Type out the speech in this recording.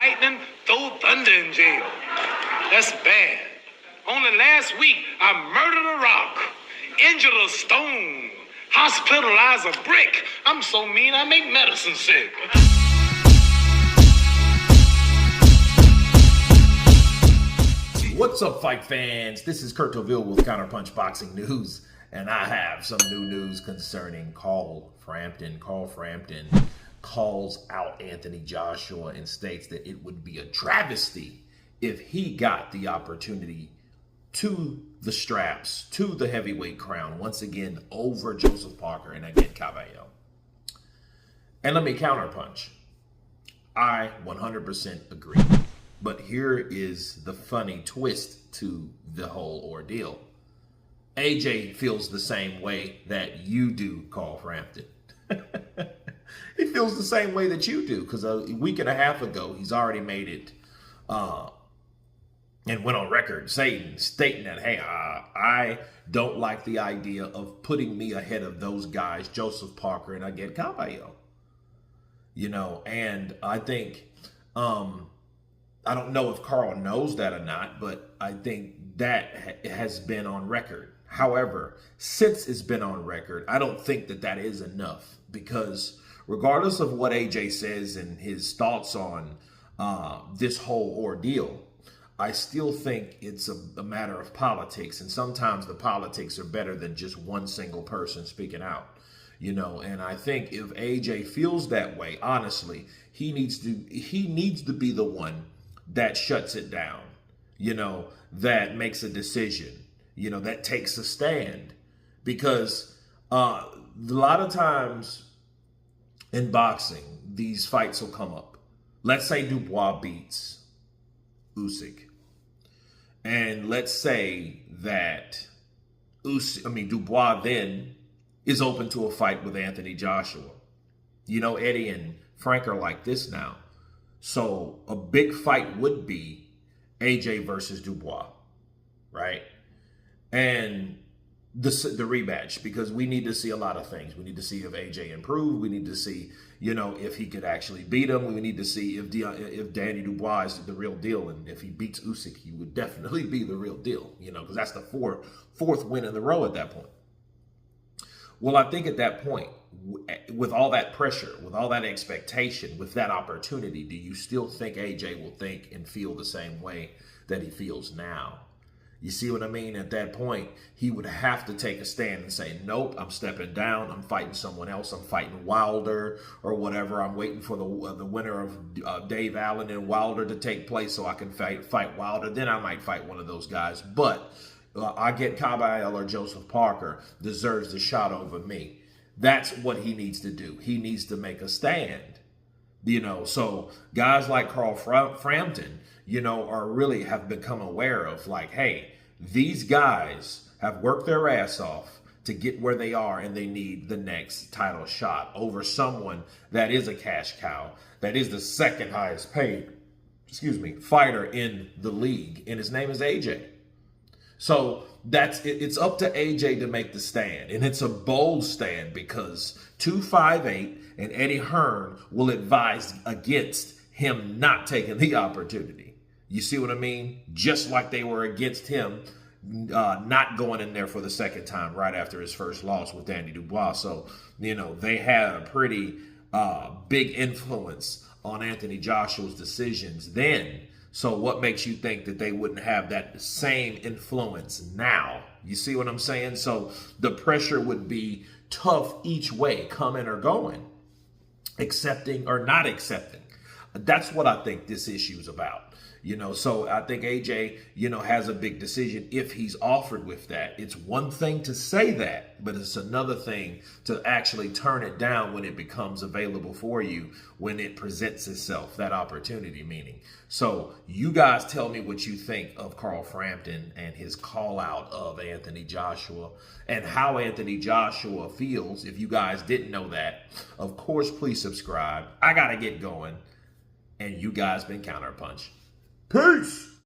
lightning, throw thunder in jail. That's bad. Only last week, I murdered a rock, injured a stone, hospitalized a brick. I'm so mean, I make medicine sick. What's up, fight fans? This is Kurt Toville with Counterpunch Boxing News, and I have some new news concerning Frampton. Frampton calls out Anthony Joshua and states that it would be a travesty if he got the opportunity to the straps, to the heavyweight crown, once again over Joseph Parker and Agit Kabayel. And let me counterpunch. I 100% agree. But here is the funny twist to the whole ordeal. AJ feels the same way that you do, Frampton. He feels the same way that you do, because a week and a half ago, he's already made it and went on record stating that, hey, I don't like the idea of putting me ahead of those guys, Joseph Parker and Agit Kabayel. You know, and I think, I don't know if Carl knows that or not, but I think that has been on record. However, since it's been on record, I don't think that that is enough, because regardless of what AJ says and his thoughts on this whole ordeal, I still think it's a matter of politics. And sometimes the politics are better than just one single person speaking out. You know, and I think if AJ feels that way, honestly, he needs to be the one that shuts it down, you know, that makes a decision, you know, that takes a stand. Because a lot of times in boxing, these fights will come up. Let's say Dubois beats Usyk. And let's say that Dubois then is open to a fight with Anthony Joshua. You know, Eddie and Frank are like this now. So a big fight would be AJ versus Dubois, right? And the rematch, because we need to see a lot of things. We need to see if AJ improved. We need to see, you know, if he could actually beat him. We need to see if Danny Dubois is the real deal. And if he beats Usyk, he would definitely be the real deal, you know, because that's the fourth win in a row at that point. Well, I think at that point, with all that pressure, with all that expectation, with that opportunity, do you still think AJ will think and feel the same way that he feels now? You see what I mean? At that point, he would have to take a stand and say, nope, I'm stepping down. I'm fighting someone else. I'm fighting Wilder or whatever. I'm waiting for the winner of Dave Allen and Wilder to take place so I can fight Wilder. Then I might fight one of those guys. But Agit Kabayel or Joseph Parker deserves the shot over me. That's what he needs to do. He needs to make a stand. You know, so guys like Carl Frampton, you know, have become aware of, like, hey, these guys have worked their ass off to get where they are, and they need the next title shot over someone that is a cash cow, that is the second highest paid, fighter in the league, and his name is AJ. So it's up to AJ to make the stand, and it's a bold stand, because 258 and Eddie Hearn will advise against him not taking the opportunity. You see what I mean? Just like they were against him not going in there for the second time right after his first loss with Danny Dubois. So, you know, they had a pretty big influence on Anthony Joshua's decisions then. So what makes you think that they wouldn't have that same influence now? You see what I'm saying? So the pressure would be tough each way, coming or going, accepting or not accepting. That's what I think this issue is about. You know, so I think AJ, you know, has a big decision if he's offered with that. It's one thing to say that, but it's another thing to actually turn it down when it becomes available for you, when it presents itself, that opportunity meaning. So you guys tell me what you think of Carl Frampton and his call out of Anthony Joshua, and how Anthony Joshua feels. If you guys didn't know that, of course, please subscribe. I got to get going. And you guys been Counterpunch. Peace!